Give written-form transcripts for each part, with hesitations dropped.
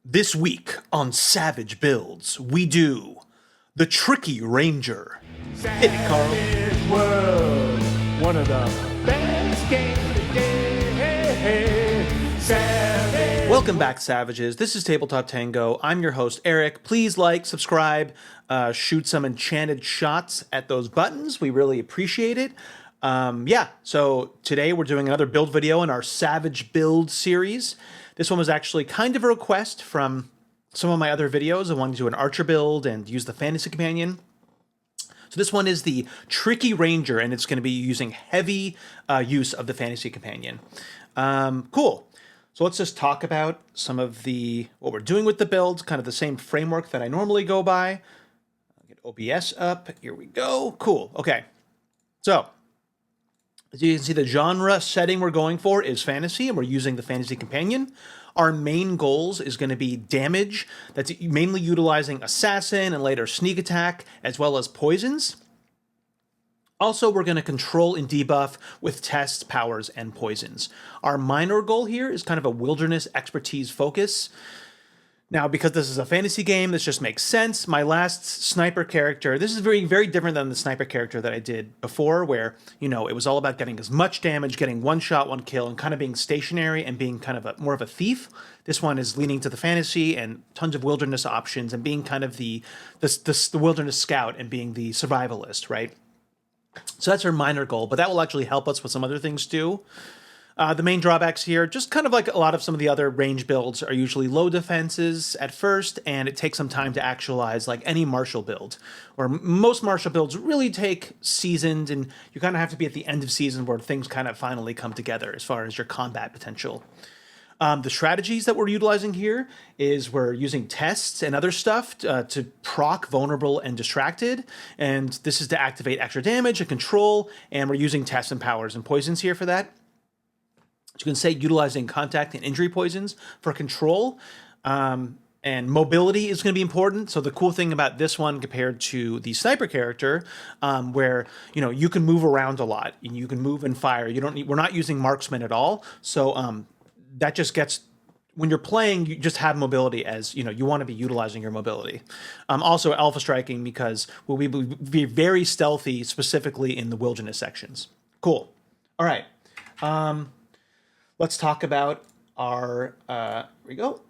This week on Savage Builds, we do the Tricky Ranger. Hit it, Carl. Savage World, one of the best games today. Savage. Welcome back, Savages. This is Tabletop Tango. I'm your host, Eric. Please like, subscribe, shoot some enchanted shots at those buttons. We really appreciate it. So today we're doing another build video in our Savage Build series. This one was actually kind of a request from some of my other videos. I wanted to do an archer build and use the fantasy companion. So this one is the Tricky Ranger, and it's going to be using heavy use of the fantasy companion. Cool. So let's just talk about some of what we're doing with the build, kind of the same framework that I normally go by. I'll get OBS up. Here we go. Cool. Okay. So as you can see, the genre setting we're going for is fantasy, and we're using the fantasy companion. Our main goals is going to be damage. That's mainly utilizing assassin and later sneak attack, as well as poisons. Also, we're going to control and debuff with tests, powers, and poisons. Our minor goal here is kind of a wilderness expertise focus. Now, because this is a fantasy game, this just makes sense. My last sniper character, this is very, very different than the sniper character that I did before, where, you know, it was all about getting as much damage, getting one shot, one kill, and kind of being stationary and being kind of more of a thief. This one is leaning to the fantasy and tons of wilderness options and being kind of the wilderness scout and being the survivalist, right? So that's our minor goal, but that will actually help us with some other things too. The main drawbacks here, just kind of like a lot of some of the other range builds, are usually low defenses at first, and it takes some time to actualize, like any martial build. Or most martial builds really take seasons, and you kind of have to be at the end of season where things kind of finally come together as far as your combat potential. The strategies that we're utilizing here is we're using tests and other stuff to proc vulnerable and distracted, and this is to activate extra damage and control, and we're using tests and powers and poisons here for that. You can say utilizing contact and injury poisons for control, and mobility is going to be important. So the cool thing about this one compared to the sniper character, where you can move around a lot and you can move and fire. We're not using marksman at all. So that just gets, when you're playing, you just have mobility as you want to be utilizing your mobility. Also alpha striking, because we'll be very stealthy, specifically in the wilderness sections. Cool. All right. Let's talk about our, here we go,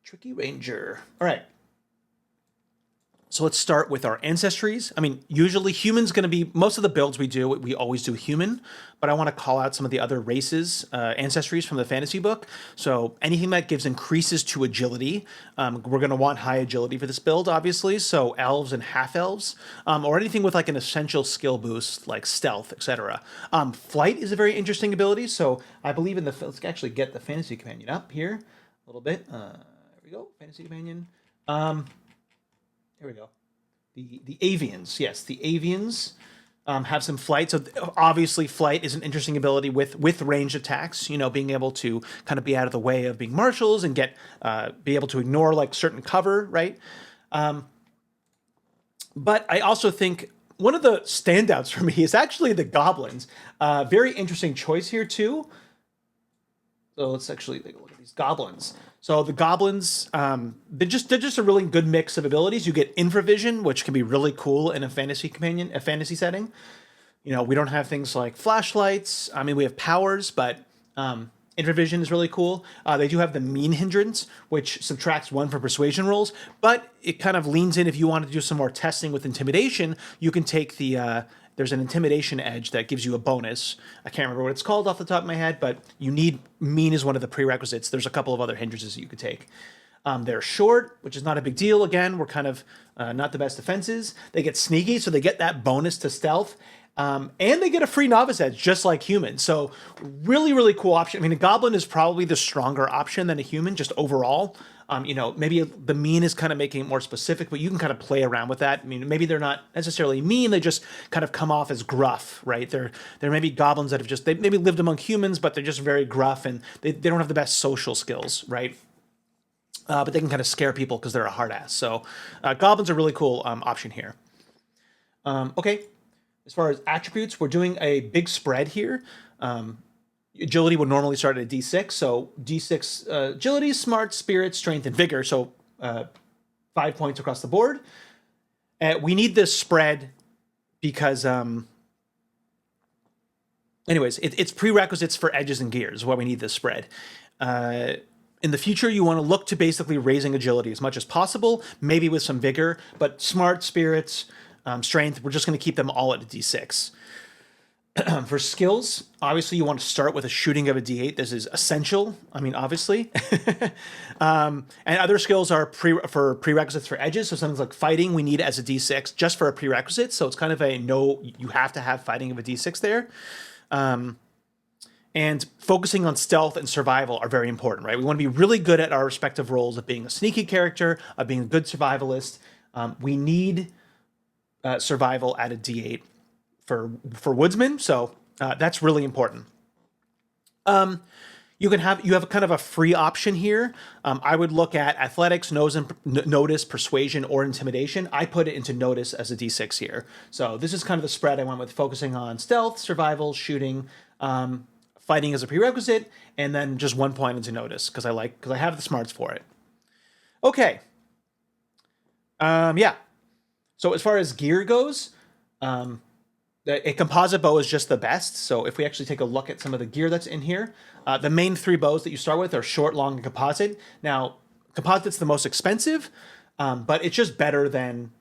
Tricky Ranger. All right. So let's start with our ancestries. I mean, usually human's going to be, most of the builds we always do human, but I want to call out some of the other races, ancestries from the fantasy book. So anything that gives increases to agility, we're going to want high agility for this build, obviously. So elves and half-elves, or anything with like an essential skill boost, like stealth, etc. Flight is a very interesting ability. So I believe in let's actually get the fantasy companion up here a little bit. There we go, fantasy companion. Here we go. The avians, yes, the avians have some flight. So obviously, flight is an interesting ability with ranged attacks. Being able to kind of be out of the way of being marshals and be able to ignore like certain cover, right? But I also think one of the standouts for me is actually the goblins. Very interesting choice here too. So let's actually take a look at these goblins. So the goblins, they're just a really good mix of abilities. You get infravision, which can be really cool in a fantasy setting. We don't have things like flashlights. I mean, we have powers, but infravision is really cool. They do have the mean hindrance, which subtracts 1 for persuasion rolls, but it kind of leans in if you want to do some more testing with intimidation. You can take there's an intimidation edge that gives you a bonus. I can't remember what it's called off the top of my head, but you need mean is one of the prerequisites. There's a couple of other hindrances that you could take. They're short, which is not a big deal. Again, we're kind of not the best defenses. They get sneaky, so they get that bonus to stealth. And they get a free novice edge, just like humans. So really, really cool option. I mean, a goblin is probably the stronger option than a human, just overall. Maybe the mean is kind of making it more specific, but you can kind of play around with that. I mean, maybe they're not necessarily mean, they just kind of come off as gruff, right? There may be goblins that they maybe lived among humans, but they're just very gruff and they don't have the best social skills, right? But they can kind of scare people because they're a hard ass. So goblins are a really cool option here. Okay, as far as attributes, we're doing a big spread here. agility would normally start at a D6. So D6 agility, smart, spirit, strength, and vigor. So 5 points across the board. We need this spread because, anyways, it's prerequisites for edges and gears, why we need this spread. In the future, you want to look to basically raising agility as much as possible, maybe with some vigor, but smart, spirits, strength, we're just going to keep them all at a D6. For skills, obviously you want to start with a shooting of a D8. This is essential. I mean, obviously. And other skills are for prerequisites for edges. So something like fighting, we need as a D6 just for a prerequisite. So it's kind of a no, you have to have fighting of a D6 there. And focusing on stealth and survival are very important, right? We want to be really good at our respective roles of being a sneaky character, of being a good survivalist. We need survival at a D8 for woodsmen, so that's really important. You have kind of a free option here. I would look at athletics, notice, persuasion, or intimidation. I put it into notice as a D6 here. So this is kind of the spread I went with, focusing on stealth, survival, shooting, fighting as a prerequisite, and then just 1 point into notice because I have the smarts for it. Okay. Yeah. So as far as gear goes, a composite bow is just the best. So if we actually take a look at some of the gear that's in here, the main 3 bows that you start with are short, long, and composite. Now, composite's the most expensive, but it's just better than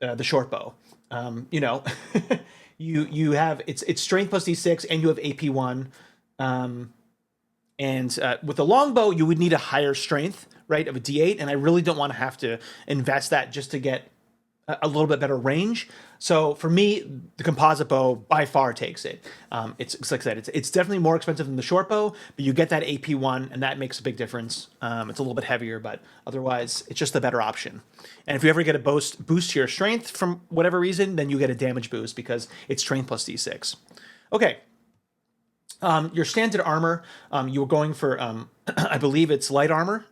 the short bow. You know, you have it's strength plus D6, and you have AP1. And with the longbow, you would need a higher strength, right, of a D8, and I really don't want to have to invest that just to get a little bit better range. So for me, the composite bow by far takes it. It's like I said, it's definitely more expensive than the short bow, but you get that AP1, and that makes a big difference. It's a little bit heavier, but otherwise, it's just the better option. And if you ever get a boost to your strength from whatever reason, then you get a damage boost because it's strength plus D6. Okay. Your standard armor, you were going for, I believe it's light armor.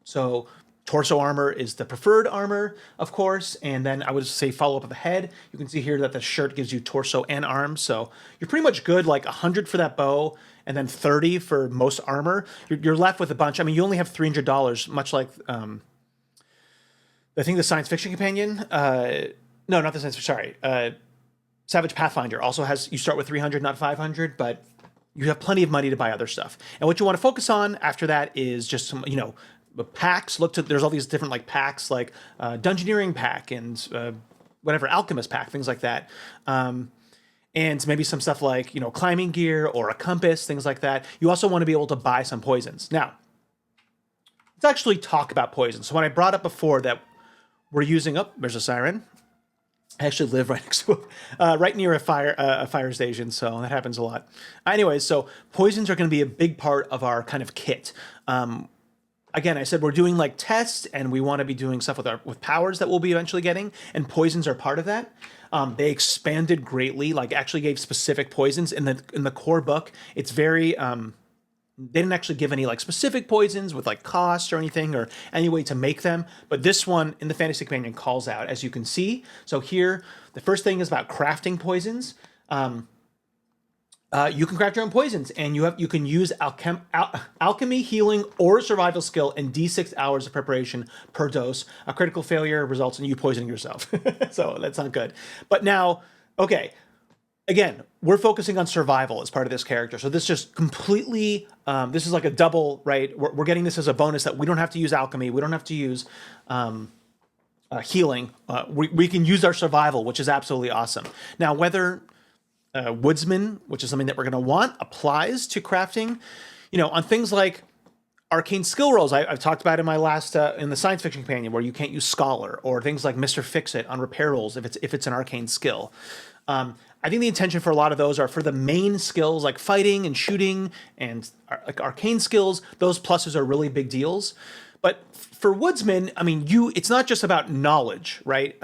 So torso armor is the preferred armor, of course, and then I would say follow up with the head. You can see here that the shirt gives you torso and arms, so you're pretty much good, like 100 for that bow, and then 30 for most armor. You're left with a bunch. I mean, you only have $300, much like, I think the Science Fiction Companion, no, not the Science Fiction, sorry, Savage Pathfinder also has, you start with 300, not 500, but you have plenty of money to buy other stuff. And what you want to focus on after that is just some, you know, packs. There's all these different like packs, like Dungeoneering pack and whatever, Alchemist pack, things like that. And maybe some stuff like, you know, climbing gear or a compass, things like that. You also want to be able to buy some poisons. Now, let's actually talk about poisons. So when I brought up before that we're using, oh, there's a siren. I actually live right next to right near a fire station, so that happens a lot. Anyways, so poisons are going to be a big part of our kind of kit. Again, I said we're doing like tests, and we want to be doing stuff with powers that we'll be eventually getting, and poisons are part of that. They expanded greatly, like actually gave specific poisons in the core book. It's very they didn't actually give any like specific poisons with like cost or anything or any way to make them. But this one in the Fantasy Companion calls out, as you can see. So here, the first thing is about crafting poisons. You can craft your own poisons, and you can use alchemy, healing, or survival skill in D6 hours of preparation per dose. A critical failure results in you poisoning yourself. So that's not good. But now, okay. Again, we're focusing on survival as part of this character. So this just completely, this is like a double, right? We're getting this as a bonus that we don't have to use alchemy. We don't have to use healing. We can use our survival, which is absolutely awesome. Now, whether woodsman, which is something that we're going to want, applies to crafting, you know, on things like arcane skill rolls. I've talked about in my last, in the Science Fiction Companion, where you can't use Scholar, or things like Mr. Fix-It on repair rolls if it's an arcane skill. I think the intention for a lot of those are for the main skills like fighting and shooting and like arcane skills. Those pluses are really big deals. But for woodsmen, I mean, it's not just about knowledge, right?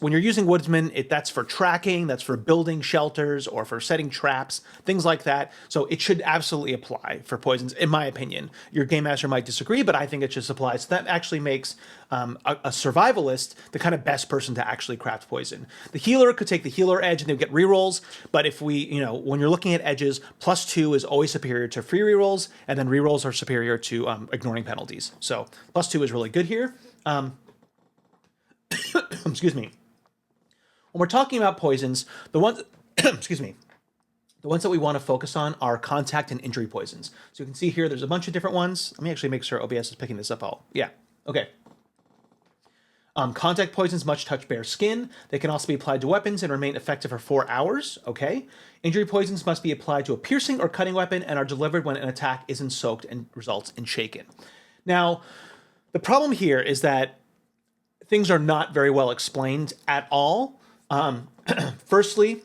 When you're using woodsman, that's for tracking, that's for building shelters or for setting traps, things like that. So it should absolutely apply for poisons, in my opinion. Your game master might disagree, but I think it just applies. So that actually makes a survivalist, the kind of best person to actually craft poison. The healer could take the healer edge and they'll get rerolls, but if we, when you're looking at edges, +2 is always superior to free rerolls, and then rerolls are superior to ignoring penalties. So +2 is really good here. Excuse me. When we're talking about poisons, the ones, excuse me, the ones that we want to focus on are contact and injury poisons. So you can see here, there's a bunch of different ones. Let me actually make sure OBS is picking this up all. Yeah, okay. Contact poisons much touch bare skin. They can also be applied to weapons and remain effective for 4 hours, okay? Injury poisons must be applied to a piercing or cutting weapon and are delivered when an attack isn't soaked and results in shaken. Now, the problem here is that things are not very well explained at all. Firstly,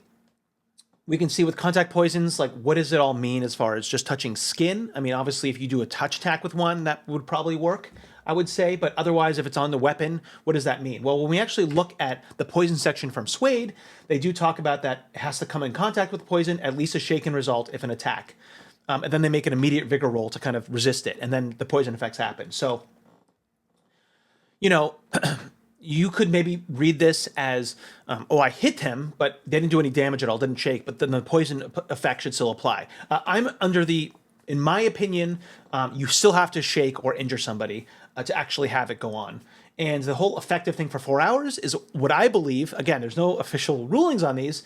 we can see with contact poisons, like, what does it all mean as far as just touching skin? I mean, obviously, if you do a touch attack with one, that would probably work, I would say. But otherwise, if it's on the weapon, what does that mean? Well, when we actually look at the poison section from Suede, they do talk about that it has to come in contact with poison, at least a shaken result if an attack. And then they make an immediate vigor roll to kind of resist it. And then the poison effects happen. So, you could maybe read this as, I hit him, but they didn't do any damage at all, didn't shake, but then the poison effect should still apply. I'm under in my opinion, you still have to shake or injure somebody to actually have it go on. And the whole effective thing for 4 hours is what I believe, again, there's no official rulings on these,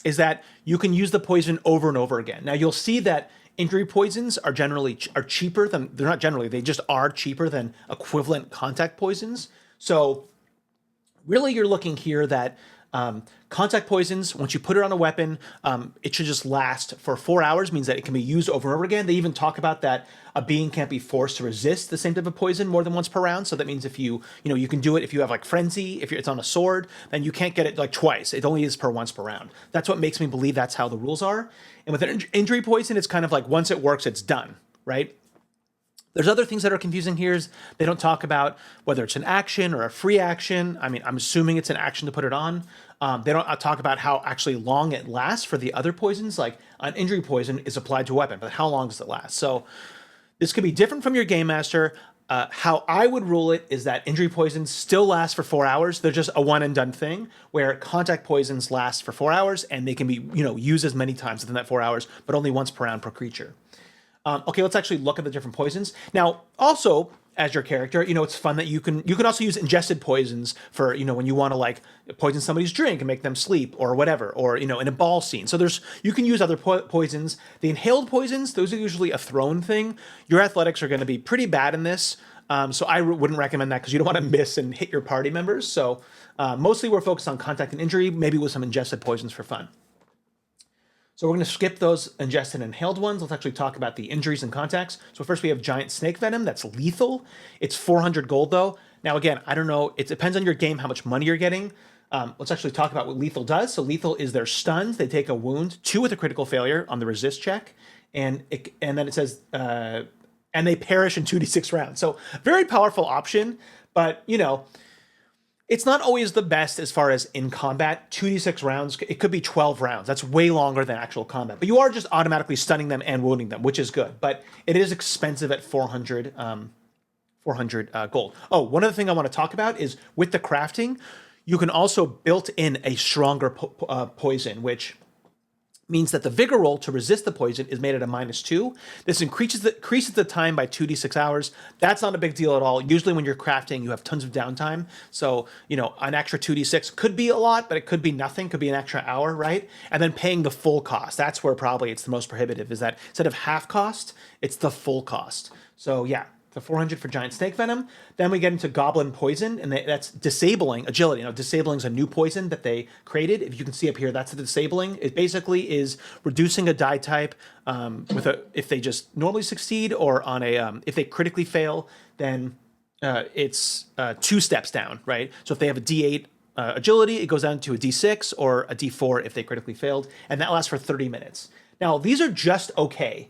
is that you can use the poison over and over again. Now you'll see that injury poisons are generally cheaper than, they're not generally, they just are cheaper than equivalent contact poisons. So really you're looking here that contact poisons, once you put it on a weapon, it should just last for 4 hours, means that it can be used over and over again. They even talk about that a being can't be forced to resist the same type of poison more than once per round. So that means if you can do it if you have like frenzy, if it's on a sword, then you can't get it like twice. It only is once per round. That's what makes me believe that's how the rules are. And with an injury poison, it's kind of like once it works, it's done, right? There's other things that are confusing here. Is they don't talk about whether it's an action or a free action. I mean, I'm assuming it's an action to put it on. They don't talk about how actually long it lasts for the other poisons. Like an injury poison is applied to a weapon, but how long does it last? So this could be different from your game master. How I would rule it is that injury poisons still last for 4 hours. They're just a one and done thing, where contact poisons last for 4 hours and they can be used as many times within that 4 hours, but only once per round per creature. Okay, let's actually look at the different poisons. Now, also, as your character, it's fun that you can also use ingested poisons for, when you want to like poison somebody's drink and make them sleep or whatever, or, in a ball scene. So you can use other poisons. The inhaled poisons, those are usually a thrown thing. Your athletics are going to be pretty bad in this. So I wouldn't recommend that because you don't want to miss and hit your party members. So mostly we're focused on contact and injury, maybe with some ingested poisons for fun. So we're going to skip those ingested and inhaled ones. Let's actually talk about the injuries and contacts. So first we have giant snake venom. That's lethal. It's 400 gold though. Now again, I don't know. It depends on your game how much money you're getting. Let's actually talk about what lethal does. So lethal is they're stunned. They take a wound, 2 with a critical failure on the resist check. And then it says, and they perish in 2d6 rounds. So very powerful option, but it's not always the best as far as in combat. 2d6 rounds, it could be 12 rounds. That's way longer than actual combat. But you are just automatically stunning them and wounding them, which is good. But it is expensive at 400 gold. Oh, one other thing I want to talk about is with the crafting, you can also built in a stronger poison, which means that the vigor roll to resist the poison is made at a -2. This increases the time by 2d6 hours. That's not a big deal at all. Usually when you're crafting, you have tons of downtime. So, an extra 2d6 could be a lot, but it could be nothing, could be an extra hour, right? And then paying the full cost. That's where probably it's the most prohibitive, is that instead of half cost, it's the full cost. So yeah, the 400 for giant snake venom. Then we get into goblin poison, and that's disabling agility. Now, disabling is a new poison that they created. If you can see up here, that's the disabling. It basically is reducing a die type if they just normally succeed, or on if they critically fail, then it's 2 steps down, right? So if they have a D8 agility, it goes down to a D6 or a D4 if they critically failed, and that lasts for 30 minutes. Now, these are just okay.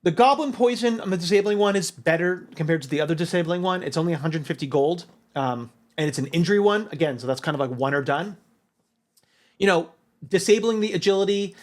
The goblin poison on the disabling one is better compared to the other disabling one. It's only 150 gold, and it's an injury one. Again, so that's kind of like one or done. Disabling the agility,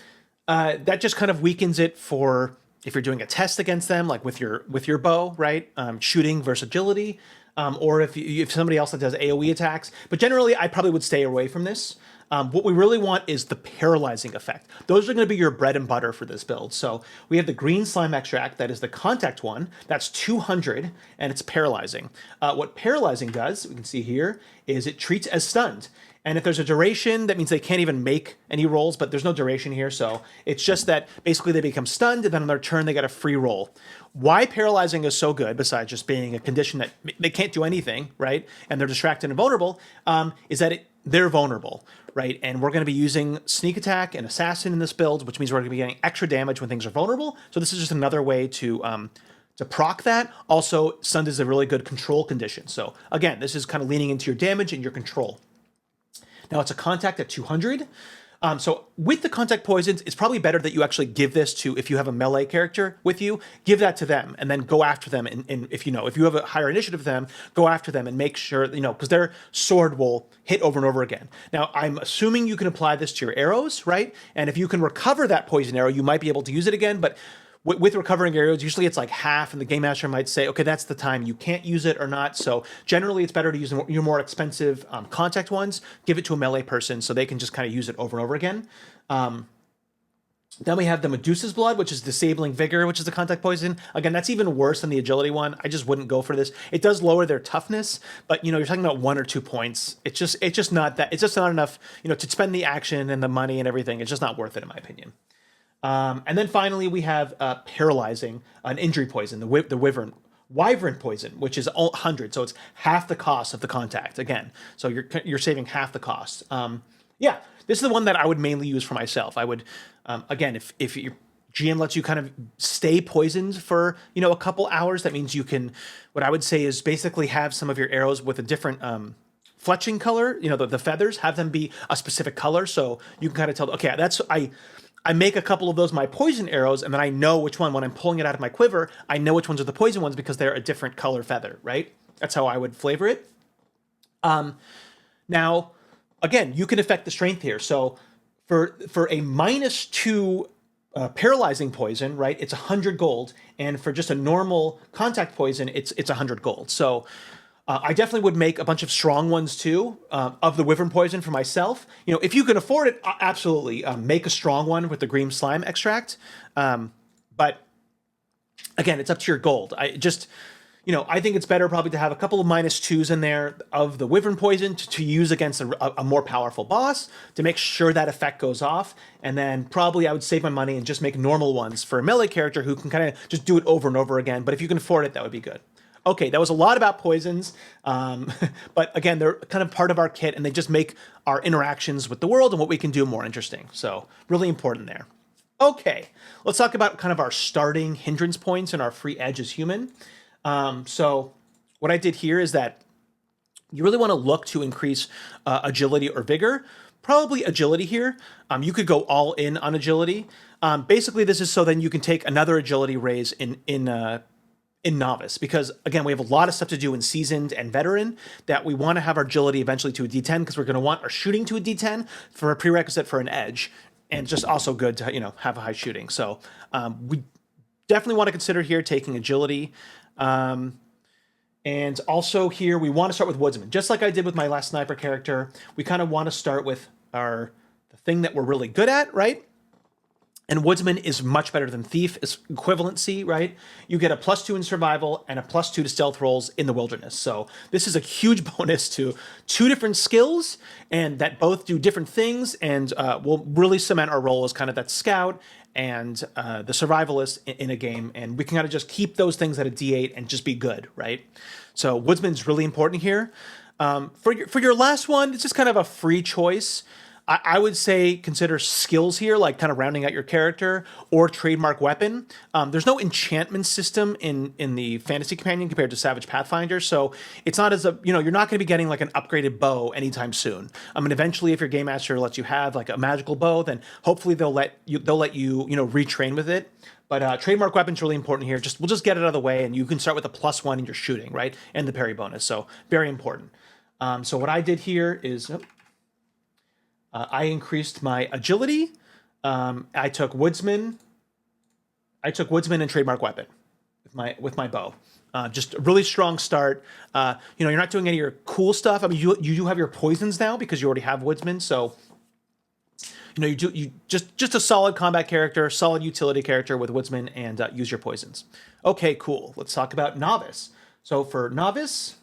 that just kind of weakens it for if you're doing a test against them, like with your bow, right? Shooting versus agility. or if somebody else that does AoE attacks. But generally, I probably would stay away from this. What we really want is the paralyzing effect. Those are going to be your bread and butter for this build. So we have the green slime extract, that is the contact one. That's 200, and it's paralyzing. What paralyzing does, we can see here, is it treats as stunned. And if there's a duration, that means they can't even make any rolls, but there's no duration here. So it's just that basically they become stunned, and then on their turn, they get a free roll. Why paralyzing is so good, besides just being a condition that they can't do anything, right? And they're distracted and vulnerable, is that they're vulnerable, right? And we're going to be using sneak attack and assassin in this build, which means we're going to be getting extra damage when things are vulnerable. So this is just another way to proc that. Also, stunned is a really good control condition. So again, this is kind of leaning into your damage and your control. Now it's a contact at 200. So with the contact poisons, it's probably better that you actually give this to, if you have a melee character with you, give that to them and then go after them. And if you have a higher initiative than them, go after them and make sure, because their sword will hit over and over again. Now, I'm assuming you can apply this to your arrows, right? And if you can recover that poison arrow, you might be able to use it again, but with recovering arrows, usually it's like half, and the game master might say, okay, that's the time you can't use it or not. So generally, it's better to use your more expensive contact ones, give it to a melee person so they can just kind of use it over and over again. Then we have the Medusa's Blood, which is disabling vigor, which is the contact poison. Again, that's even worse than the agility one. I just wouldn't go for this. It does lower their toughness, but you're talking about 1 or 2 points. It's just not that. It's just not enough, to spend the action and the money and everything. It's just not worth it, in my opinion. And then finally, we have paralyzing, an injury poison, the wyvern poison, which is 100, so it's half the cost of the contact again. So you're saving half the cost. Yeah, this is the one that I would mainly use for myself. I would, again, if your GM lets you kind of stay poisoned for a couple hours, that means you can. What I would say is basically have some of your arrows with a different fletching color. The feathers, have them be a specific color, so you can kind of tell. Okay, I make a couple of those my poison arrows, and then I know which one, when I'm pulling it out of my quiver, I know which ones are the poison ones because they're a different color feather, right? That's how I would flavor it. Now, again, you can affect the strength here. So for a -2 paralyzing poison, right, it's 100 gold, and for just a normal contact poison, it's 100 gold. So I definitely would make a bunch of strong ones too, of the wyvern poison for myself. If you can afford it, absolutely make a strong one with the green slime extract. But again, it's up to your gold. I think it's better probably to have a couple of -2s in there of the wyvern poison to use against a more powerful boss to make sure that effect goes off. And then probably I would save my money and just make normal ones for a melee character who can kind of just do it over and over again. But if you can afford it, that would be good. Okay, that was a lot about poisons, but again, they're kind of part of our kit, and they just make our interactions with the world and what we can do more interesting. So really important there. Okay, let's talk about kind of our starting hindrance points and our free edge as human. So what I did here is that you really want to look to increase agility or vigor. Probably agility here. You could go all in on agility. Basically, this is so then you can take another agility raise in Novice, because again, we have a lot of stuff to do in Seasoned and Veteran that we want to have our agility eventually to a D10, because we're going to want our shooting to a D10 for a prerequisite for an edge, and just also good to have a high shooting. So we definitely want to consider here taking agility, and also here we want to start with Woodsman, just like I did with my last sniper character. We kind of want to start with the thing that we're really good at, right? And Woodsman is much better than Thief. It's equivalency, right? You get a +2 in survival and a +2 to stealth rolls in the wilderness. So this is a huge bonus to 2 different skills, and that both do different things, and will really cement our role as kind of that scout and the survivalist in a game. And we can kind of just keep those things at a D8 and just be good, right? So Woodsman's really important here. For your last one, it's just kind of a free choice. I would say consider skills here, like kind of rounding out your character, or trademark weapon. There's no enchantment system in the Fantasy Companion compared to Savage Pathfinder, so it's not as you're not going to be getting like an upgraded bow anytime soon. I mean, eventually, if your game master lets you have like a magical bow, then hopefully they'll let you retrain with it. But trademark weapon's really important here. We'll just get it out of the way, and you can start with a +1 in your shooting, right, and the parry bonus. So very important. So what I did here is. I increased my agility. I took Woodsman and trademark weapon with my bow. Just a really strong start. You're not doing any of your cool stuff. I mean, you do have your poisons now because you already have Woodsman. So, you just a solid combat character, solid utility character with Woodsman, and use your poisons. Okay, cool. Let's talk about Novice. So for Novice,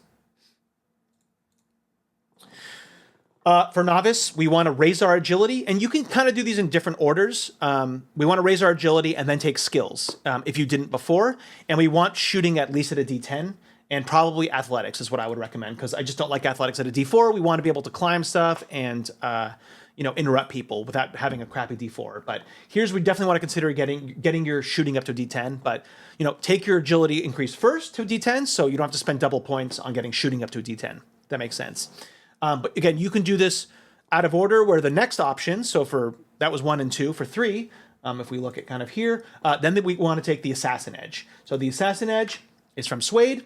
we want to raise our agility, and you can kind of do these in different orders. We want to raise our agility and then take skills if you didn't before, and we want shooting at least at a D10, and probably athletics is what I would recommend because I just don't like athletics at a D4. We want to be able to climb stuff and interrupt people without having a crappy D4. But here's we definitely want to consider getting your shooting up to D10. But take your agility increase first to D10, so you don't have to spend double points on getting shooting up to a D10. That makes sense. But again, you can do this out of order. Where the next option, so that was 1 and 2. For 3, if we look at kind of here, then we want to take the Assassin Edge. So the Assassin Edge is from Suede.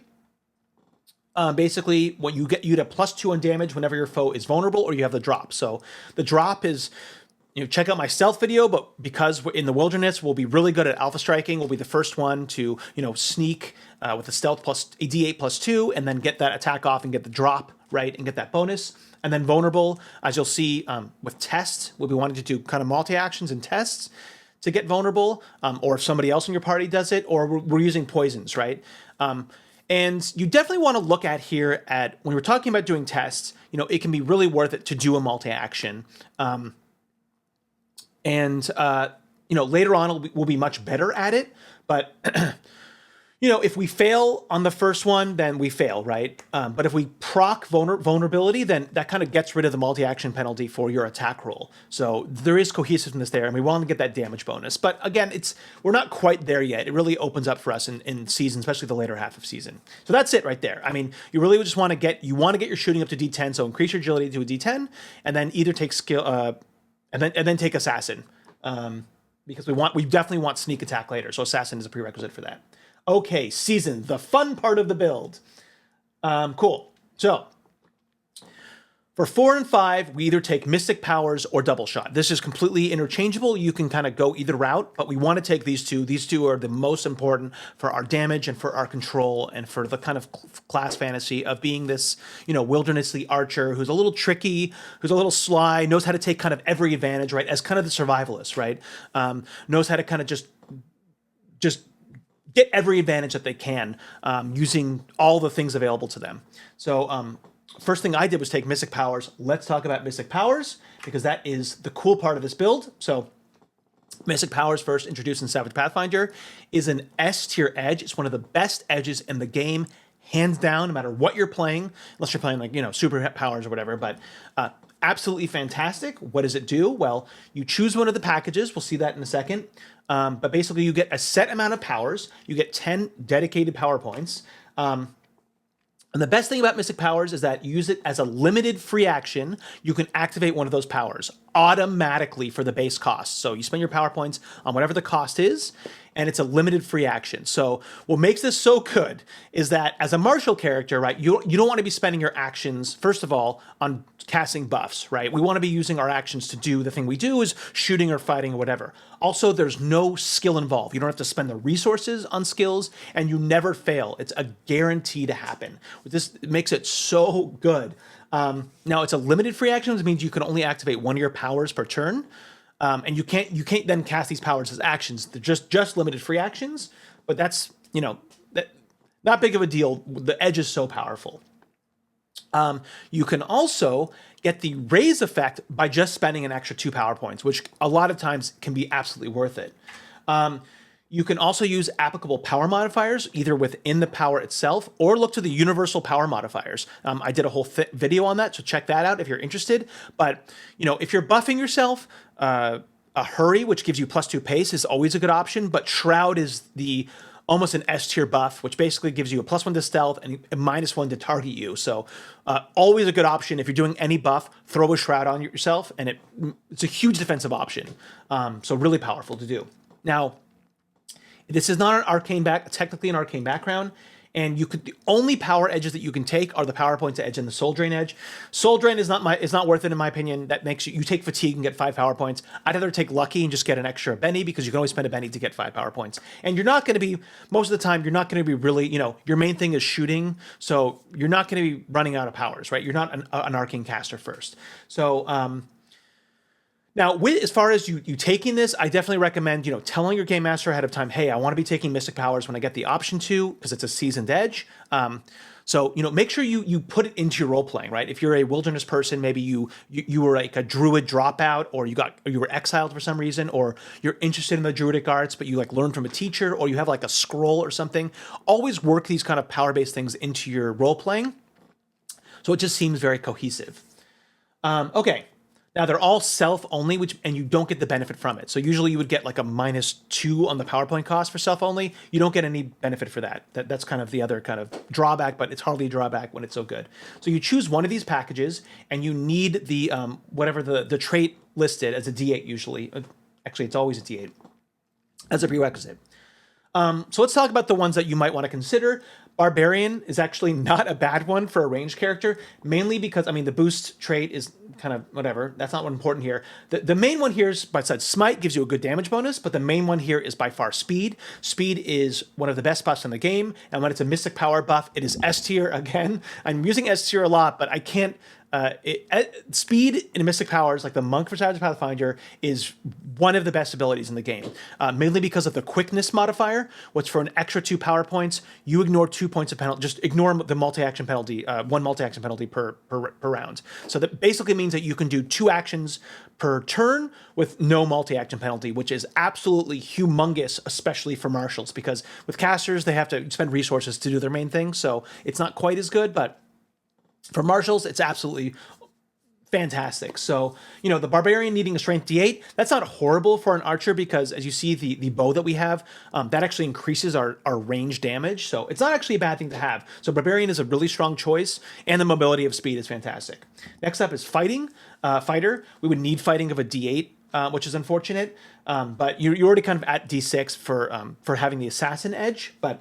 Basically, what you get a +2 on damage whenever your foe is vulnerable or you have the drop. So the drop is, check out my stealth video, but because we're in the wilderness, we'll be really good at alpha striking. We'll be the first one to, sneak with a stealth plus a D8 +2, and then get that attack off and get the drop, right, and get that bonus. And then vulnerable, as you'll see with tests, we'll be wanting to do kind of multi-actions and tests to get vulnerable, or if somebody else in your party does it, or we're using poisons, right? And you definitely want to look at here at when we're talking about doing tests, it can be really worth it to do a multi-action. Later on we'll be much better at it. But, if we fail on the first one, then we fail, right? But if we proc vulnerability, then that kind of gets rid of the multi-action penalty for your attack roll. So there is cohesiveness there, and we want to get that damage bonus. But again, we're not quite there yet. It really opens up for us in season, especially the later half of season. So that's it right there. I mean, you really just want to get your shooting up to D10, so increase your agility to a D10, and then either take skill, and then take Assassin, because we definitely want sneak attack later. So Assassin is a prerequisite for that. Okay, season, the fun part of the build. Cool. So for 4 and 5, we either take Mystic Powers or Double Shot. This is completely interchangeable. You can kind of go either route, but we want to take these two. These two are the most important for our damage and for our control and for the kind of class fantasy of being this, wildernessly archer who's a little tricky, who's a little sly, knows how to take kind of every advantage, right? As kind of the survivalist, right? Knows how to kind of just get every advantage that they can using all the things available to them. So first thing I did was take Mystic Powers. Let's talk about Mystic Powers because that is the cool part of this build. So Mystic Powers, first introduced in Savage Pathfinder, is an S tier edge. It's one of the best edges in the game, hands down, no matter what you're playing, unless you're playing super powers or whatever, but absolutely fantastic. What does it do? Well, you choose one of the packages. We'll see that in a second. But basically, you get a set amount of powers. You get 10 dedicated power points. And the best thing about Mystic Powers is that you use it as a limited free action. You can activate one of those powers automatically for the base cost. So you spend your power points on whatever the cost is, and it's a limited free action. So what makes this so good is that as a martial character, right, you don't want to be spending your actions, first of all, on casting buffs, right? We want to be using our actions to do the thing we do is shooting or fighting or whatever. Also, there's no skill involved. You don't have to spend the resources on skills, and you never fail. It's a guarantee to happen. This makes it so good. Now, it's a limited free action, which means you can only activate one of your powers per turn. And you can't then cast these powers as actions. They're just limited free actions, but that's, not big of a deal. The edge is so powerful. You can also get the raise effect by just spending an extra 2 power points, which a lot of times can be absolutely worth it. You can also use applicable power modifiers either within the power itself or look to the universal power modifiers. I did a whole video on that, so check that out if you're interested. But, if you're buffing yourself, a Hurry, which gives you +2 pace, is always a good option, but Shroud is almost an S tier buff, which basically gives you a +1 to stealth and a -1 to target you. So always a good option. If you're doing any buff, throw a Shroud on yourself, and it's a huge defensive option. So really powerful to do. Now, this is not technically an arcane background. And the only power edges that you can take are the power points edge and the soul drain edge. Soul drain is not worth it in my opinion. That makes you take fatigue and get 5 power points. I'd rather take lucky and just get an extra Benny, because you can always spend a Benny to get 5 power points. And you're not going to be, most of the time, you're not going to be really, your main thing is shooting, so you're not going to be running out of powers, right? You're not an arcane caster first. So now, as far as you taking this, I definitely recommend, telling your game master ahead of time, hey, I want to be taking Mystic Powers when I get the option to, because it's a seasoned edge. So, make sure you put it into your role playing, right? If you're a wilderness person, maybe you were like a druid dropout, or you were exiled for some reason, or you're interested in the druidic arts, but you like learn from a teacher, or you have like a scroll or something. Always work these kind of power-based things into your role playing, so it just seems very cohesive. Okay. Now they're all self only, and you don't get the benefit from it. So usually you would get like a -2 on the PowerPoint cost for self only. You don't get any benefit for that. That's kind of the other kind of drawback, but it's hardly a drawback when it's so good. So you choose one of these packages, and you need the whatever the trait listed as a D8 usually. Actually, it's always a D8 as a prerequisite. So let's talk about the ones that you might want to consider. Barbarian is actually not a bad one for a ranged character, mainly because, the boost trait is kind of whatever. That's not what important here. The main one here is, besides Smite, gives you a good damage bonus, but the main one here is by far Speed. Speed is one of the best buffs in the game, and when it's a Mystic Power buff, it is S tier again. I'm using S tier a lot, but I can't... Speed in Mystic Powers, like the Monk for Savage Pathfinder, is one of the best abilities in the game, mainly because of the quickness modifier, which for an extra 2 power points, you ignore 2 points of penalty, just ignore the multi-action penalty, 1 multi-action penalty per round. So that basically means that you can do 2 actions per turn with no multi-action penalty, which is absolutely humongous, especially for marshals, because with casters, they have to spend resources to do their main thing, so it's not quite as good, but for marshals, it's absolutely fantastic. So, the Barbarian needing a Strength D8, that's not horrible for an Archer, because as you see, the bow that we have, that actually increases our range damage. So it's not actually a bad thing to have. So Barbarian is a really strong choice, and the mobility of Speed is fantastic. Next up is Fighter. We would need Fighting of a D8, which is unfortunate, but you're already kind of at D6 for having the Assassin edge, but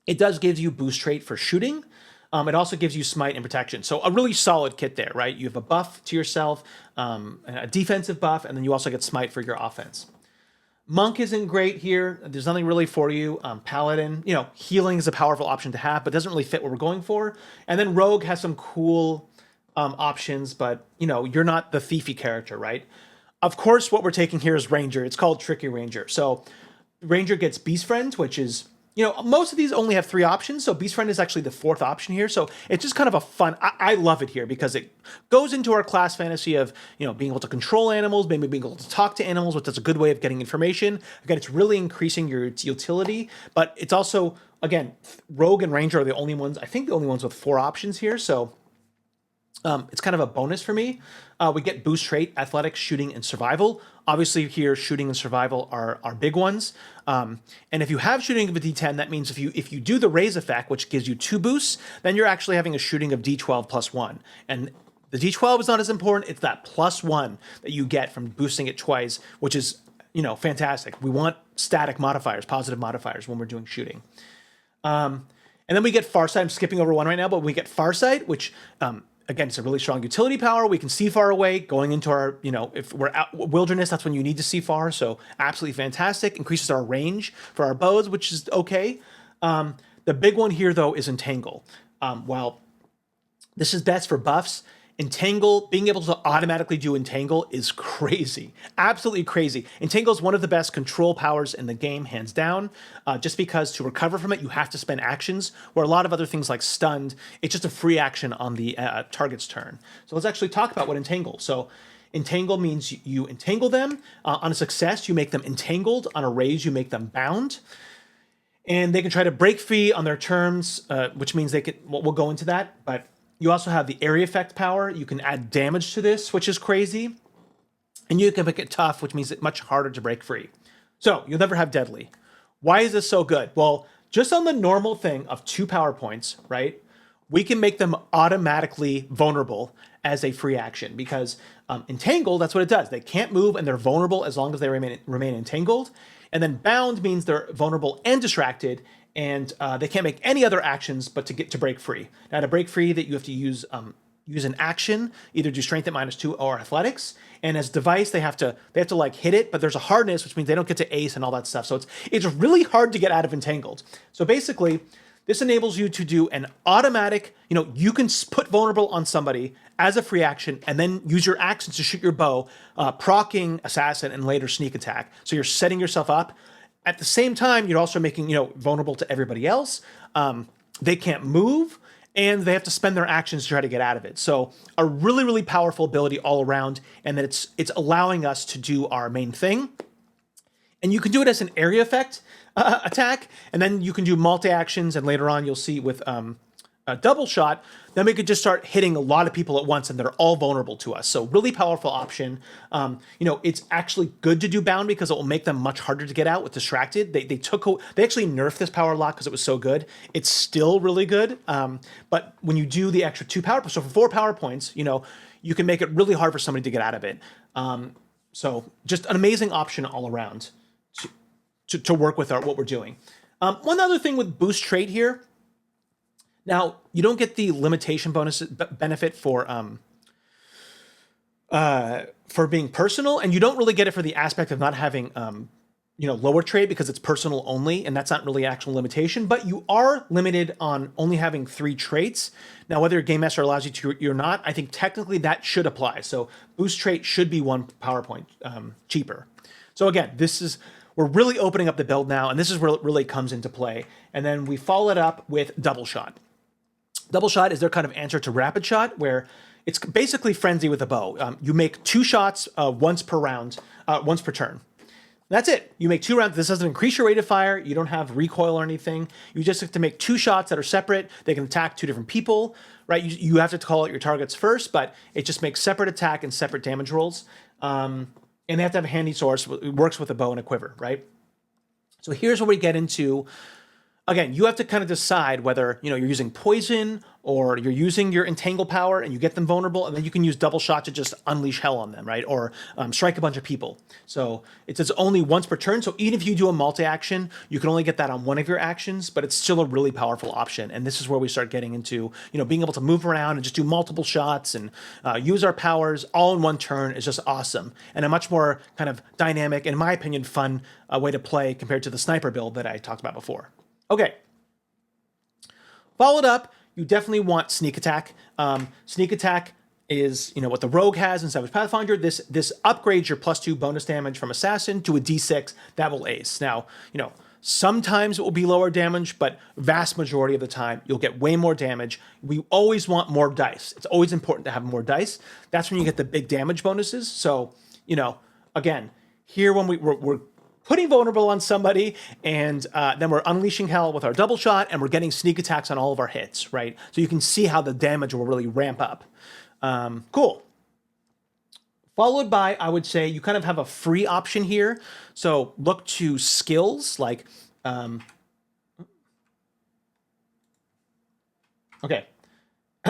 it does give you boost trait for shooting. It also gives you Smite and Protection. So a really solid kit there, right? You have a buff to yourself, a defensive buff, and then you also get Smite for your offense. Monk isn't great here. There's nothing really for you. Paladin, healing is a powerful option to have, but doesn't really fit what we're going for. And then Rogue has some cool options, but, you're not the thiefy character, right? Of course, what we're taking here is Ranger. It's called Tricky Ranger. So Ranger gets Beast Friend, which is... most of these only have 3 options, so Beast Friend is actually the 4th option here. So it's just kind of a fun... I love it here because it goes into our class fantasy of, being able to control animals, maybe being able to talk to animals, which is a good way of getting information. Again, it's really increasing your utility, but it's also, again, Rogue and Ranger are the only ones with 4 options here, so... it's kind of a bonus for me. We get boost trait, athletics, shooting, and survival. Obviously here, shooting and survival are big ones. And if you have shooting of a D10, that means if you do the raise effect, which gives you 2 boosts, then you're actually having a shooting of D12 plus 1. And the D12 is not as important. It's that plus 1 that you get from boosting it twice, which is, fantastic. We want static modifiers, positive modifiers when we're doing shooting. And then we get Farsight. I'm skipping over one right now, but we get Farsight, which... again, it's a really strong utility power. We can see far away going into our, if we're out wilderness, that's when you need to see far. So absolutely fantastic. Increases our range for our bows, which is okay. The big one here, though, is Entangle. While this is best for buffs, Entangle, being able to automatically do Entangle is crazy. Absolutely crazy. Entangle is one of the best control powers in the game, hands down, just because to recover from it, you have to spend actions, where a lot of other things like Stunned, it's just a free action on the target's turn. So let's actually talk about what Entangle. So Entangle means you entangle them. On a success, you make them entangled. On a raise, you make them bound. And they can try to break free on their terms, which means they can, we'll go into that, but you also have the area effect power. You can add damage to this, which is crazy. And you can make it tough, which means it's much harder to break free. So you'll never have deadly. Why is this so good? Well, just on the normal thing of 2 power points, right? We can make them automatically vulnerable as a free action, because entangle, that's what it does. They can't move and they're vulnerable as long as they remain entangled. And then bound means they're vulnerable and distracted. and they can't make any other actions but to break free. Now to break free, that you have to use an action, either do strength at -2 or athletics. And as device, they have to like hit it, but there's a hardness, which means they don't get to ace and all that stuff. So it's really hard to get out of entangled. So basically, this enables you to do an automatic, you can put vulnerable on somebody as a free action and then use your actions to shoot your bow, proccing assassin and later sneak attack. So you're setting yourself up. At the same time, you're also making, vulnerable to everybody else. They can't move, and they have to spend their actions to try to get out of it. So a really, really powerful ability all around, and that it's allowing us to do our main thing. And you can do it as an area effect attack, and then you can do multi-actions, and later on you'll see with a double shot, then we could just start hitting a lot of people at once, and they're all vulnerable to us. So really powerful option. It's actually good to do bound because it will make them much harder to get out with distracted. They actually nerfed this power lock because it was so good. It's still really good, but when you do the extra 2 power, so for 4 power points, you can make it really hard for somebody to get out of it. So just an amazing option all around to work with what we're doing. One other thing with boost trait here. Now, you don't get the limitation bonus benefit for being personal, and you don't really get it for the aspect of not having lower trait because it's personal only, and that's not really actual limitation. But you are limited on only having 3 traits. Now, whether your game master allows you to or not, I think technically that should apply. So boost trait should be 1 power point cheaper. So again, we're really opening up the build now, and this is where it really comes into play. And then we follow it up with double shot. Double shot is their kind of answer to rapid shot, where it's basically frenzy with a bow. You make 2 shots once per round, once per turn. That's it. You make 2 rounds. This doesn't increase your rate of fire. You don't have recoil or anything. You just have to make 2 shots that are separate. They can attack 2 different people, right? You have to call out your targets first, but it just makes separate attack and separate damage rolls. And they have to have a handy source. It works with a bow and a quiver, right? So here's where we get into, again, you have to kind of decide whether, you're using poison or you're using your entangle power and you get them vulnerable, and then you can use double shot to just unleash hell on them, right? Or strike a bunch of people. So it's only once per turn. So even if you do a multi-action, you can only get that on one of your actions, but it's still a really powerful option. And this is where we start getting into, being able to move around and just do multiple shots and use our powers all in one turn is just awesome. And a much more kind of dynamic, in my opinion, fun way to play compared to the sniper build that I talked about before. Okay. Followed up, you definitely want sneak attack. Sneak attack is, what the rogue has in Savage Pathfinder. This upgrades your +2 bonus damage from assassin to a d6 that will ace. Now, sometimes it will be lower damage, but vast majority of the time you'll get way more damage. We always want more dice. It's always important to have more dice. That's when you get the big damage bonuses. So, again, here when we're putting vulnerable on somebody, and then we're unleashing hell with our double shot, and we're getting sneak attacks on all of our hits, right? So you can see how the damage will really ramp up. Cool. Followed by, I would say, you kind of have a free option here. So look to skills like, okay.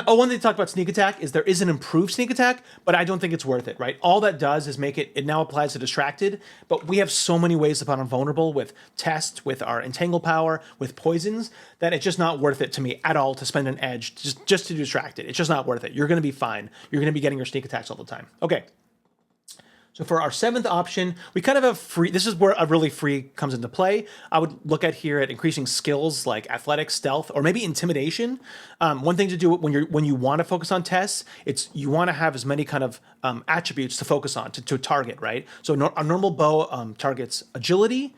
Oh, one thing to talk about sneak attack is there is an improved sneak attack, but I don't think it's worth it, right? All that does is make it now applies to distracted, but we have so many ways to put on vulnerable with test, with our entangle power, with poisons, that it's just not worth it to me at all to spend an edge just to distract it. It's just not worth it. You're going to be fine. You're going to be getting your sneak attacks all the time. Okay. So for our 7th option, we kind of have free. This is where a really free comes into play. I would look at here at increasing skills like athletics, stealth, or maybe intimidation. One thing to do when you want to focus on tests, you want to have as many kind of attributes to focus on to target, right? So a normal bow targets agility,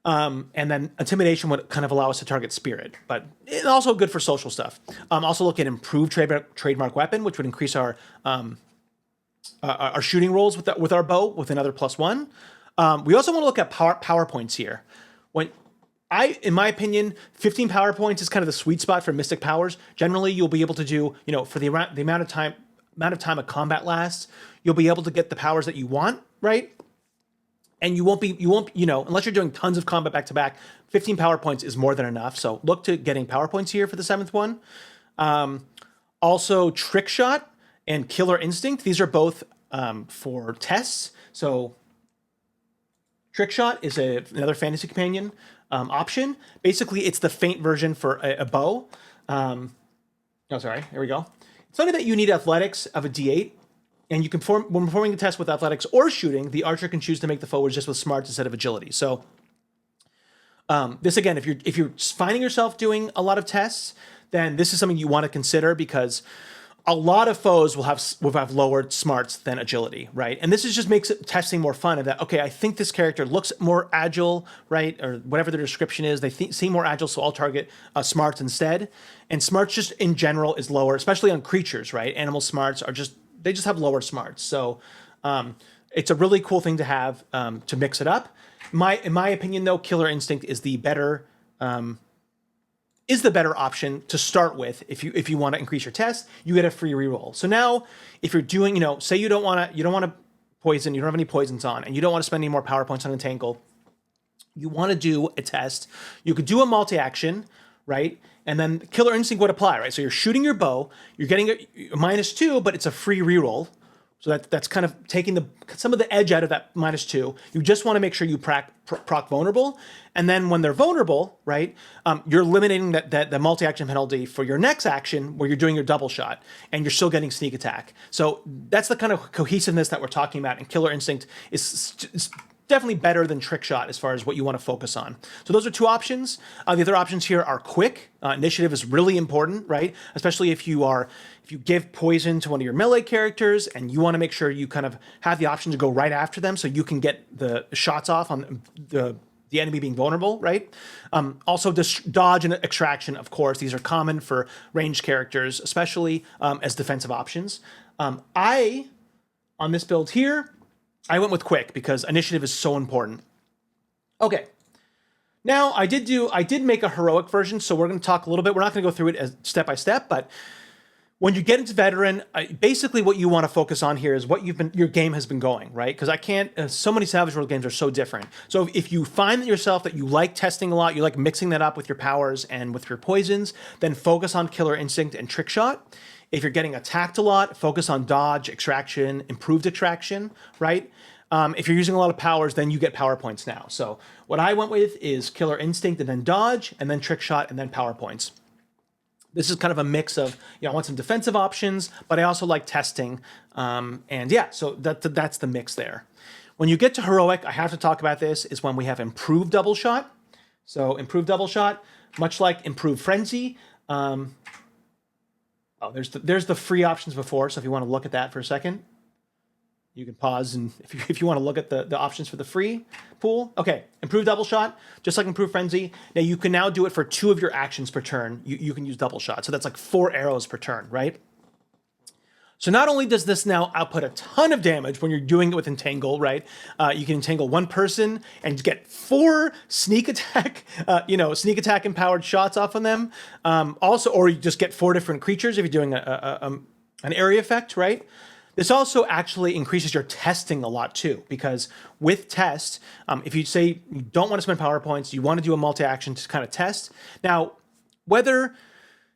and then intimidation would kind of allow us to target spirit, but it's also good for social stuff. Also look at improved trademark weapon, which would increase our shooting rolls with our bow with another +1. We also want to look at power points here. In my opinion, 15 power points is kind of the sweet spot for mystic powers. Generally, you'll be able to do, for the amount of time a combat lasts, you'll be able to get the powers that you want, right? And you won't, unless you're doing tons of combat back to back, 15 power points is more than enough. So look to getting power points here for the 7th one. Also, trick shot and killer instinct. These are both for tests. So trick shot is another fantasy companion. option. Basically, it's the feint version for a bow. Oh, sorry. There we go. It's only that you need athletics of a D8, and you can when performing the test with athletics or shooting, the archer can choose to make the forward just with smarts instead of agility. So this again, if you're finding yourself doing a lot of tests, then this is something you want to consider because a lot of foes will have lowered smarts than agility, right? And this just makes testing more fun. And that, okay, I think this character looks more agile, right? Or whatever their description is, they seem more agile, so I'll target smarts instead. And smarts just in general is lower, especially on creatures, right? Animal smarts are they just have lower smarts. So it's a really cool thing to have to mix it up. In my opinion, though, Killer Instinct is the better option to start with. If you want to increase your test, you get a free reroll. So now, if you're doing, say you don't want to poison, you don't have any poisons on, and you don't want to spend any more power points on Entangle, you want to do a test. You could do a multi-action, right? And then Killer Instinct would apply, right? So you're shooting your bow, you're getting a -2, but it's a free reroll. So that's kind of taking some of the edge out of that -2. You just want to make sure you proc vulnerable. And then when they're vulnerable, right, you're eliminating the multi-action penalty for your next action where you're doing your double shot and you're still getting sneak attack. So that's the kind of cohesiveness that we're talking about. And Killer Instinct is definitely better than Trick Shot as far as what you want to focus on. So those are two options. The other options here are quick. Initiative is really important, right? Especially if you give poison to one of your melee characters and you want to make sure you kind of have the option to go right after them so you can get the shots off on the enemy being vulnerable, right? Also, dodge and extraction, of course. These are common for ranged characters, especially as defensive options. On this build here, I went with quick because initiative is so important. Okay. Now, I did make a heroic version, so we're going to talk a little bit. We're not going to go through it step by step, but when you get into veteran, basically what you want to focus on here is what your game has been going, right? Because so many Savage World games are so different. So if you find yourself that you like testing a lot, you like mixing that up with your powers and with your poisons, then focus on Killer Instinct and Trick Shot. If you're getting attacked a lot, focus on dodge, extraction, improved extraction, right? If you're using a lot of powers, then you get power points now. So what I went with is Killer Instinct and then dodge, and then Trick Shot, and then power points. This is kind of a mix of, I want some defensive options, but I also like testing. And yeah, so that's the mix there. When you get to heroic, I have to talk about this, is when we have improved double shot. So improved double shot, much like improved frenzy. There's the free options before, so if you want to look at that for a second, you can pause, and if you want to look at the options for the free pool. Okay, improved double shot, just like improved frenzy. Now you can now do it for 2 of your actions per turn. You can use double shot, so that's like 4 arrows per turn, right? So not only does this now output a ton of damage when you're doing it with Entangle, right? You can entangle one person and get 4 sneak attack, sneak attack empowered shots off on them. Also, or you just get 4 different creatures if you're doing an area effect, right? This also actually increases your testing a lot too, because with test, if you say you don't want to spend power points, you want to do a multi-action to kind of test. Now, whether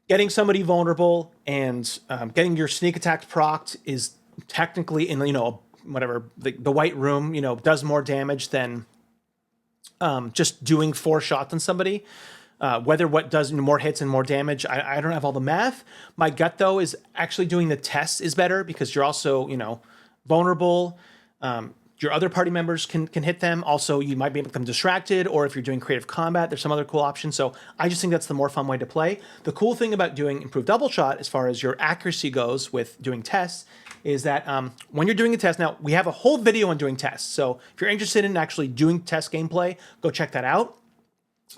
getting somebody vulnerable and getting your sneak attack procced is technically in the white room, does more damage than just doing 4 shots on somebody. Whether what does more hits and more damage, I don't have all the math. My gut though is actually doing the test is better because you're also vulnerable. Your other party members can hit them. Also, you might be able to become distracted, or if you're doing creative combat, there's some other cool options. So I just think that's the more fun way to play. The cool thing about doing improved double shot, as far as your accuracy goes with doing tests, is that when you're doing a test, now we have a whole video on doing tests. So if you're interested in actually doing test gameplay, go check that out.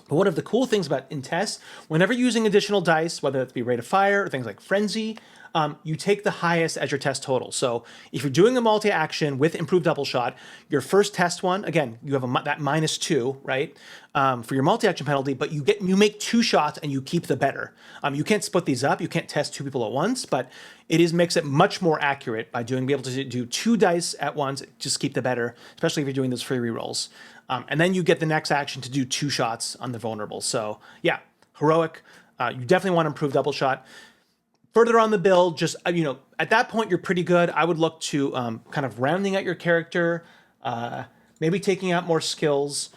But one of the cool things about in tests, whenever you're using additional dice, whether it be rate of fire or things like frenzy, you take the highest as your test total. So if you're doing a multi-action with improved double shot, your first test one, again, you have that -2, right, for your multi-action penalty, but you make 2 shots and you keep the better. You can't split these up. You can't test 2 people at once, but makes it much more accurate by being able to do 2 dice at once, just keep the better, especially if you're doing those free rerolls. And then you get the next action to do 2 shots on the vulnerable. So yeah, heroic, you definitely want to improve double shot. Further on the build, just, at that point, you're pretty good. I would look to kind of rounding out your character, maybe taking out more skills.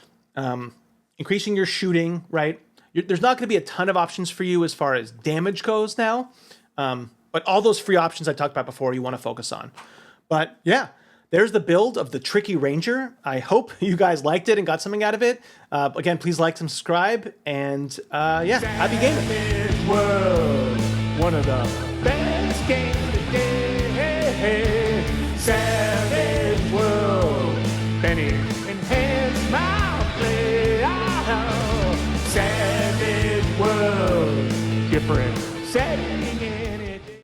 increasing your shooting, right? There's not going to be a ton of options for you as far as damage goes now. But all those free options I talked about before, you want to focus on. But yeah, there's the build of the Tricky Ranger. I hope you guys liked it and got something out of it. Again, please like and subscribe. And yeah, happy gaming. Savage World, one of the best games today. Savage World, Benny, enhance my play. Oh, Savage World, different setting.